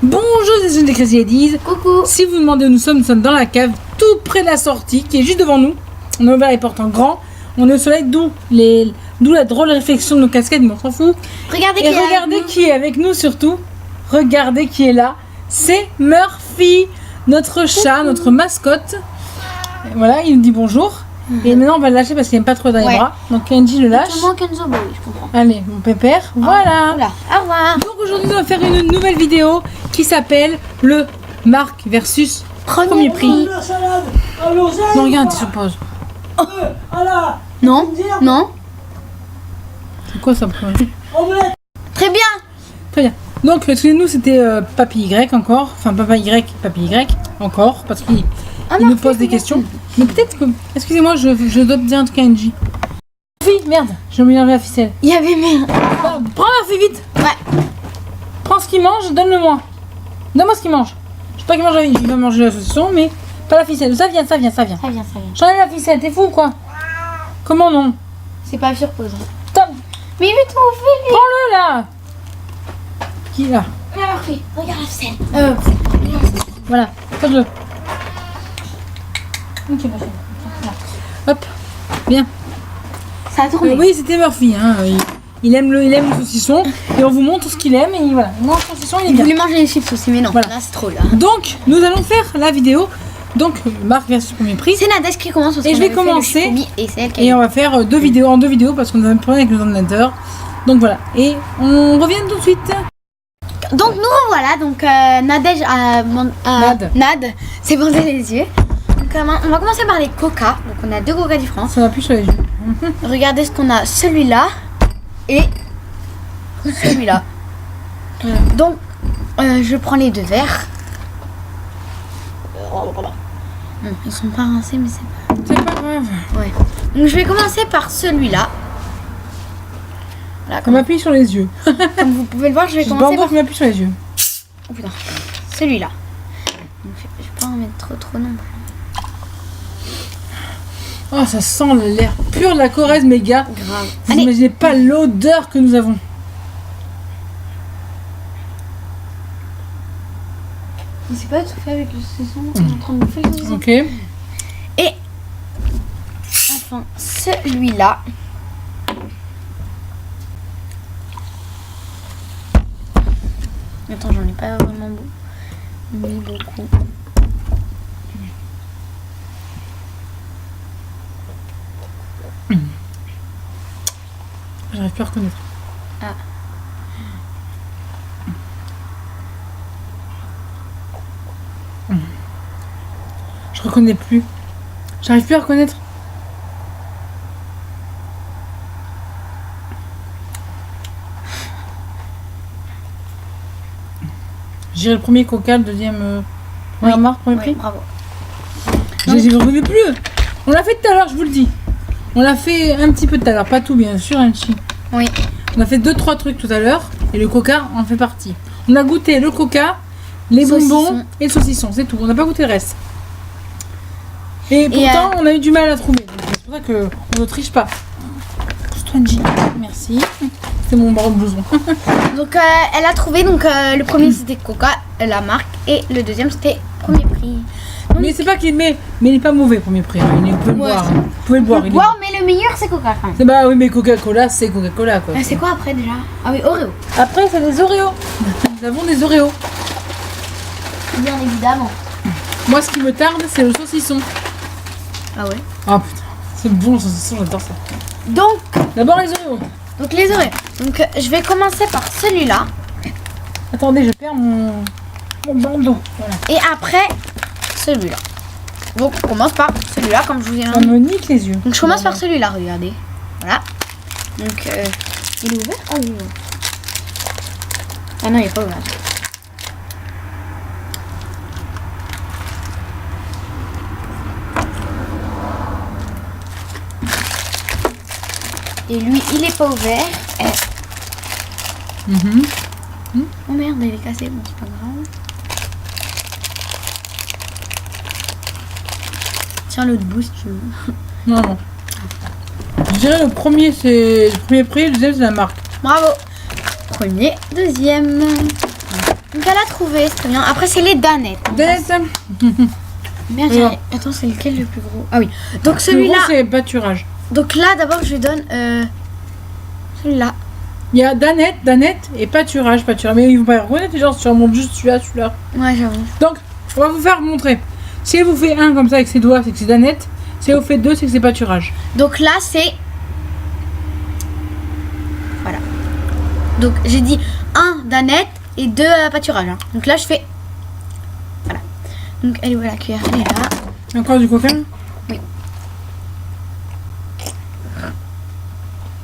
Bonjour, c'est des Crazy Ladies. Coucou. Si vous demandez où nous sommes dans la cave, tout près de la sortie, qui est juste devant nous. On a ouvert les portes en grand. On est au soleil, d'où la drôle réflexion de nos casquettes, mais on s'en fout. Regardez Et regardez qui est avec nous surtout. Regardez qui est là. C'est Murphy, notre chat, notre mascotte. Et voilà, il nous dit bonjour. Et maintenant on va le lâcher parce qu'il n'aime pas trop dans les bras. Donc Kenji le lâche. Comment Kenzo, bah oui, je comprends. Allez, mon pépère. Voilà. Voilà. Au revoir. Donc aujourd'hui, on va faire une nouvelle vidéo qui s'appelle le Marc versus Premier Prix. Non, regarde, tu supposes. Non. Non. C'est quoi ça, premier? Très bien. Très bien. Donc, nous c'était Papy Y encore. Enfin, Papa Y, Papy Y encore. Parce qu'il nous pose des questions. Mais peut-être que. Excusez-moi, je dois te dire un truc à Kenji. Murphy, merde, j'ai oublié d'enlever la ficelle. Il y avait merde. Prends Murphy vite. Ouais. Prends ce qu'il mange, donne-le-moi. Donne-moi ce qu'il mange. Je sais pas qu'il mange, il va manger la saucisson, mais pas la ficelle. Ça vient. Ça vient. J'enlève la ficelle, t'es fou ou quoi? Comment non? C'est pas sur pause. Stop. Mais il veut tout ouvrir. Prends-le là. Qui là? Murphy, regarde la scène. Voilà, fais-le. Ok, ma chérie. Hop, bien. Ça a tourné. Oui, c'était Murphy. Hein. Il aime le saucisson et on vous montre ce qu'il aime et voilà. Il mange le saucisson, il est Il bien. voulait manger les chips aussi, mais non. Voilà. Là, c'est trop là. Donc, nous allons faire la vidéo. Donc, Marc versus Premier Prix. C'est Nadège qui commence. Parce Et qu'on je vais avait fait le commencer. Chicobi Et c'est elle qui Et on va faire deux vidéos parce qu'on a un problème avec le ordinateur. Donc voilà. Et on revient tout de suite. Donc nous revoilà, donc Nadège Nad s'est bandé les yeux. Donc on va commencer par les coca. Donc on a deux coca différents. Ça va plus sur les yeux. Regardez ce qu'on a, celui-là et celui-là. Donc je prends les deux verres. Ils sont pas rincés mais c'est pas... C'est pas grave. Ouais. Donc je vais commencer par celui-là. Voilà, On m'appuie sur les yeux. comme vous pouvez le voir, je vais commencer par... Je m'appuie sur les yeux. Oh putain, celui-là. Donc, je vais pas en mettre trop non plus. Oh, ça sent l'air pur de la Corrèze, mes gars. Grave. Vous Allez. n'imaginez pas l'odeur que nous avons. Il s'est pas tout fait avec le saucisson. On est en train de bouffer le saucisson. Ok. Et enfin, celui-là. Attends, j'en ai pas vraiment mis beaucoup. J'arrive plus à reconnaître. Ah. Je reconnais plus. J'arrive plus à reconnaître. J'irai le premier coca, le deuxième. Première marque, premier prix. Bravo. Je ne reconnais plus. On l'a fait tout à l'heure, je vous le dis. On l'a fait un petit peu tout à l'heure, pas tout bien sûr, Anchi. Oui. On a fait 2-3 trucs tout à l'heure et le coca en fait partie. On a goûté le coca, les bonbons et le saucisson, c'est tout. On n'a pas goûté le reste. Et pourtant, on a eu du mal à trouver. C'est pour ça qu'on ne triche pas. Pousse-toi, Angie. Merci. C'est mon baron de blouson. Donc elle a trouvé, donc le premier c'était Coca, la marque, et le deuxième c'était Premier Prix. Donc, Mais c'est pas qu'il mais il n'est pas mauvais premier prix. Hein. Il peut le boire. Hein. Vous pouvez le boire. Il est boire, mais le meilleur c'est Coca quand même. bon. Bah oui, mais Coca-Cola, c'est Coca-Cola quoi. C'est quoi après déjà? Ah oui, Oreo. Après, c'est des Oreos. Nous avons des Oreos. Bien évidemment. Moi, ce qui me tarde, c'est le saucisson. Ah ouais. Oh putain, c'est bon le saucisson, j'adore ça. Donc D'abord les Oreos. les Oreos. Donc je vais commencer par celui-là. Attendez, je perds mon bandeau. Voilà. Et après celui-là. Donc on commence par celui-là comme je vous ai Ça dit. me nique les yeux. Donc je commence par celui-là, regardez. Voilà. Donc il est ouvert? Ah oui. Ah non, il est pas ouvert. Et lui, il est pas ouvert. Oh merde, il est cassé, bon c'est pas grave. Tiens l'autre bout si tu veux. Non, non. Je dirais le premier c'est le premier prix, le deuxième c'est la marque. Bravo. Premier, deuxième. Donc elle a trouvé, c'est très bien. Après c'est les danettes. Danettes. Merde, attends, c'est lequel le plus gros? Ah oui. Donc Celui-là, celui-là. c'est pâturage. Donc là, d'abord, je lui donne celui-là. Il y a Danette et pâturage. Mais ils vont pas reconnaître les gens, si tu remontes juste celui-là. Ouais, j'avoue. Donc, on va vous faire montrer. Si elle vous fait un comme ça avec ses doigts, c'est que c'est Danette. Si elle vous fait deux, c'est que c'est pâturage. Donc là, c'est... Voilà. Donc j'ai dit un Danette et deux pâturage. Hein. Donc là, je fais... Voilà. Donc elle est où la cuillère? Elle est là. Encore du coca? Oui.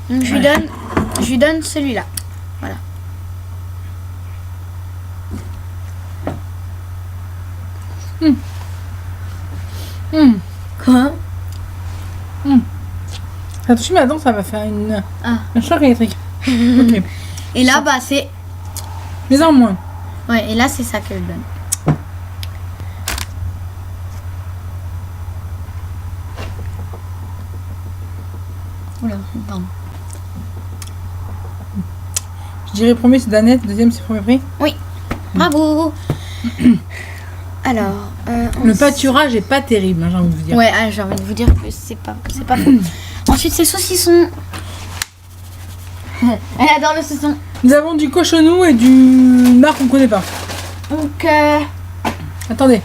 Donc je lui donne celui-là. Voilà. Quoi? Attention, mais attends, ça va faire un choc électrique. Ok. Et là, bah c'est... Mais en moins. Ouais, et là, c'est ça que je donne. Oula, pardon. Je dirais premier, c'est Danette. Deuxième, c'est premier prix. Oui. Bravo. Alors... le pâturage est pas terrible, hein, j'ai envie de vous dire. Ouais, j'ai envie de vous dire que c'est pas faux. Ensuite, c'est saucisson. Elle adore le saucisson. Nous avons du cochonou et du marque qu'on connaît pas. Donc, attendez.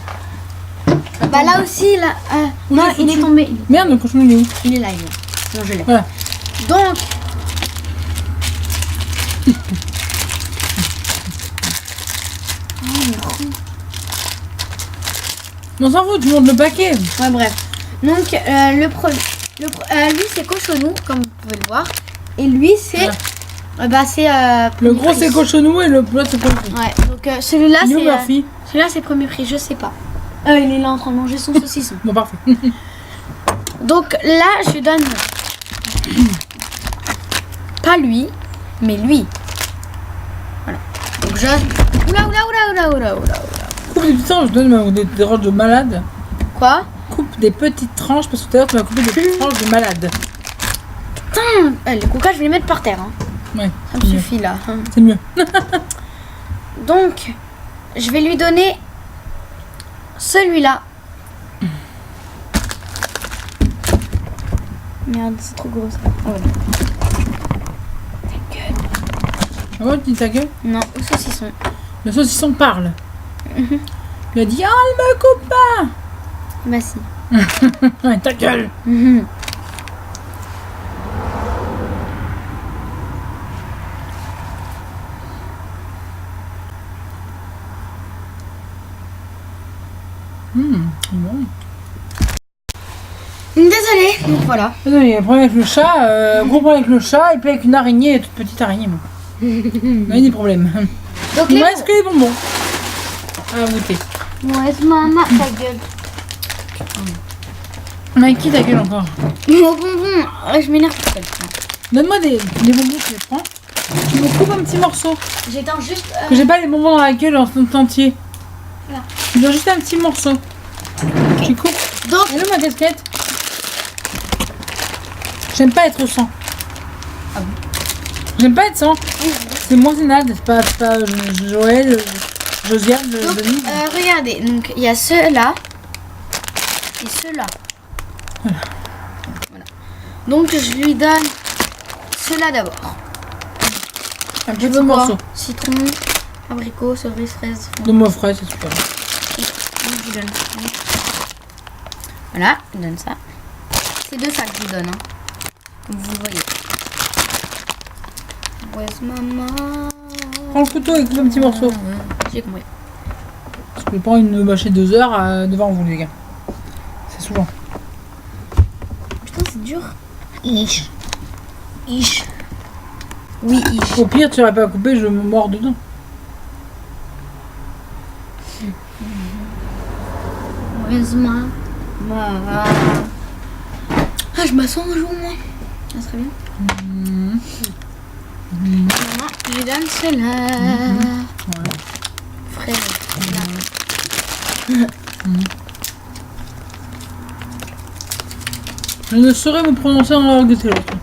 bah là aussi, là, non, il est tombé. Merde, le cochonou il est où? Il est là, il est là. Non, je l'ai. Voilà. Donc, On s'en fout, tu montes le paquet. ouais, bref. Donc, lui, c'est cochonou, comme vous pouvez le voir. Et lui, c'est... bah, c'est... le gros, c'est cochonou et le plat, c'est premier prix. Ouais, donc celui-là, Il est où, c'est... Murphy? celui-là, c'est premier prix, je sais pas. Il est là en train de manger son saucisson. Bon, parfait. Donc là, je donne... pas lui, mais lui. Voilà. Donc je... Oula. Coupe des petites tranches, je donne des tranches de malade. Quoi? Coupe des petites tranches, parce que tout à l'heure, tu m'as coupé des petites tranches de malade. Putain, les coca, je vais les mettre par terre. Hein. Ouais, ça me suffit là. C'est mieux. Donc, je vais lui donner celui-là. Merde, c'est trop gros ça. Oh, ouais. Ta gueule. Ah ouais, tu dis ta gueule? Non, au saucisson. Le saucisson parle. Il a dit, ah, il me coupe pas. Bah si. Ouais, ta gueule. Bon. Désolée, donc voilà. Désolé, il y a un problème avec le chat, gros problème avec le chat, et puis avec une araignée, toute petite araignée. Moi. On a des problèmes. Donc il reste que les bonbons. À goûter. Ouais, maman, ta gueule. Mais qui ta gueule encore? Mon bonbon, je m'énerve tout seul. Donne-moi des bonbons, tu les prends. Tu me coupes un petit morceau. J'éteins juste. Que j'ai pas les bonbons dans la gueule en entier. Voilà. Je donne juste un petit morceau. Tu coupes. Donc, elle est où ma casquette? J'aime pas être sans. Ah bon? J'aime pas être sans. C'est moi, c'est Nad, c'est pas Joël, Josiane, Denis. Regardez, donc il y a ceux-là et ceux-là. Voilà. Donc je lui donne ceux-là d'abord. Un petit morceau. Citron, abricot, cerise, fraise. De moi fraise, c'est super. Donc je lui donne. Voilà, je donne ça. C'est de ça que je lui donne, hein. Comme vous le voyez. Where's maman? Prends le couteau et coupe un petit morceau. J'ai compris. Parce que je prends une bâchée 2 heures devant vous, les gars. C'est souvent. Putain, c'est dur. Ish. Oui, ish. Au pire, tu n'aurais pas coupé, je me mords dedans. Where's maman? Ah, je m'assois un jour, moi. Ça serait bien. Maman, je lui donne celle-là. Frère. Je ne saurais me prononcer en langue de tes l'autre.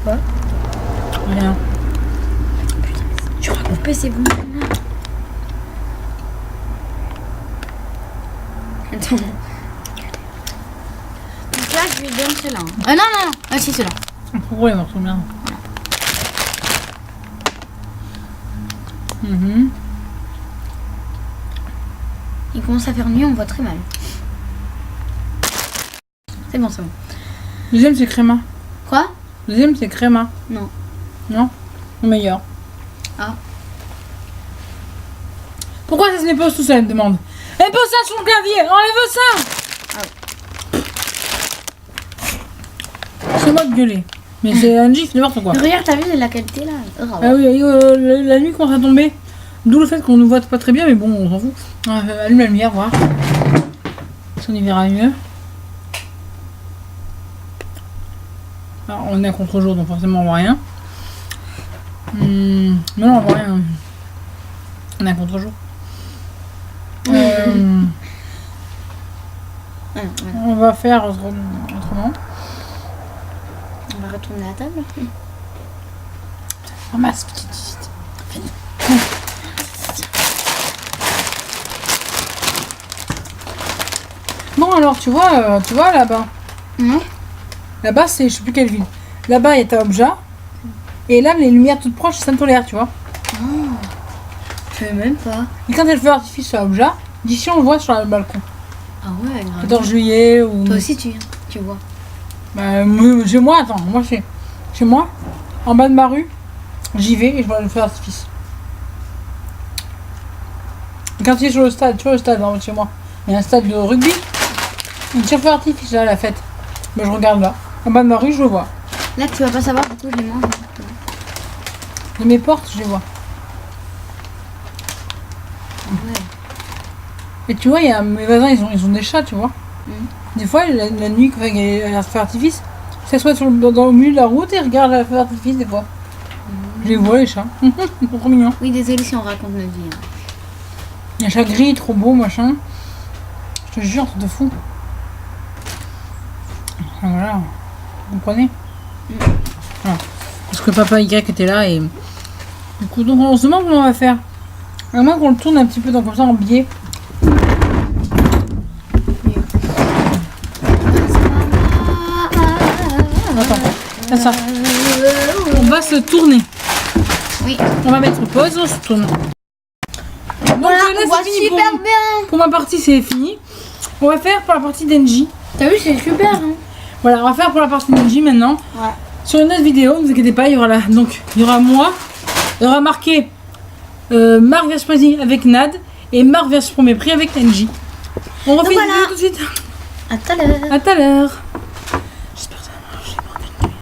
Quoi? Rien. Putain, tu vas couper ces bonbons. Donc là, je lui donne cela. Ah non. Ah si, cela. Pourquoi les morceaux bien? Il commence à faire nuit, on voit très mal. C'est bon. Deuxième, c'est créma. Quoi? Deuxième, c'est créma. Non. Non? Le meilleur. Ah. Pourquoi ça se dépose tout seul, elle me demande. Elle pose ça sur le clavier, enlève ça. C'est moi de gueuler. Mais c'est un gif, n'importe quoi. Regarde, t'as vu la qualité là? Ah oui, la nuit commence à tomber. D'où le fait qu'on ne voit pas très bien, mais bon, on s'en fout. Allume la lumière, voir. Si on y verra mieux. Alors, on est à contre-jour, donc forcément on voit rien. Mais non, on voit rien. On est à contre-jour. On va faire autrement. On va retourner à la table. Ramasse, petite. Bon alors tu vois là-bas. Là-bas c'est je sais plus quelle ville. Là-bas il y a ta objet. Et là les lumières toutes proches c'est Saint-Olaire, tu vois. Je sais même pas. Et quand elle fait artifice sur l'objet, d'ici on le voit sur le balcon. Ah ouais, grave. 14 juillet ou. Toi aussi tu vois. Bah chez moi, attends, moi chez moi, en bas de ma rue, j'y vais et je vois le feu d'artifice. Et quand il est sur le stade, tu vois le stade en haut de chez moi, il y a un stade de rugby, il tire le feu d'artifice là à la fête. Mais je regarde là, en bas de ma rue, je le vois. Là tu vas pas savoir pourquoi je les mange. De mes portes, je les vois. Ouais. Et tu vois, il y a mes voisins, ils ont des chats, tu vois. Des fois, la nuit, quand il y a un feu d'artifice, ça soit dans le milieu de la route et regarde le feu d'artifice des fois. Je les vois, les chats. Ils sont trop mignons. Oui, désolé si on raconte notre vie. Il y a un chat gris, trop beau, machin. Je te jure, c'est de fou. Voilà, vous comprenez? Voilà. Parce que papa Y était là et... Du coup, donc on se demande comment on va faire. À moins qu'on le tourne un petit peu comme ça en biais. Attends, ça. On va se tourner. Oui. On va mettre pause, on se tourne. Donc Voilà, là, on voit c'est fini super bien. pour ma partie, c'est fini. On va faire pour la partie d'Engie. T'as vu, c'est super. Hein. Voilà, on va faire pour la partie d'Engie maintenant. Ouais. Sur une autre vidéo, ne vous inquiétez pas, il y aura là. Donc, il y aura moi. Il y aura marqué Marc vs Prezi avec Nad et Marc vs Premier Prix avec Engie. On refait une vidéo tout de suite. À tout à l'heure. À tout à l'heure.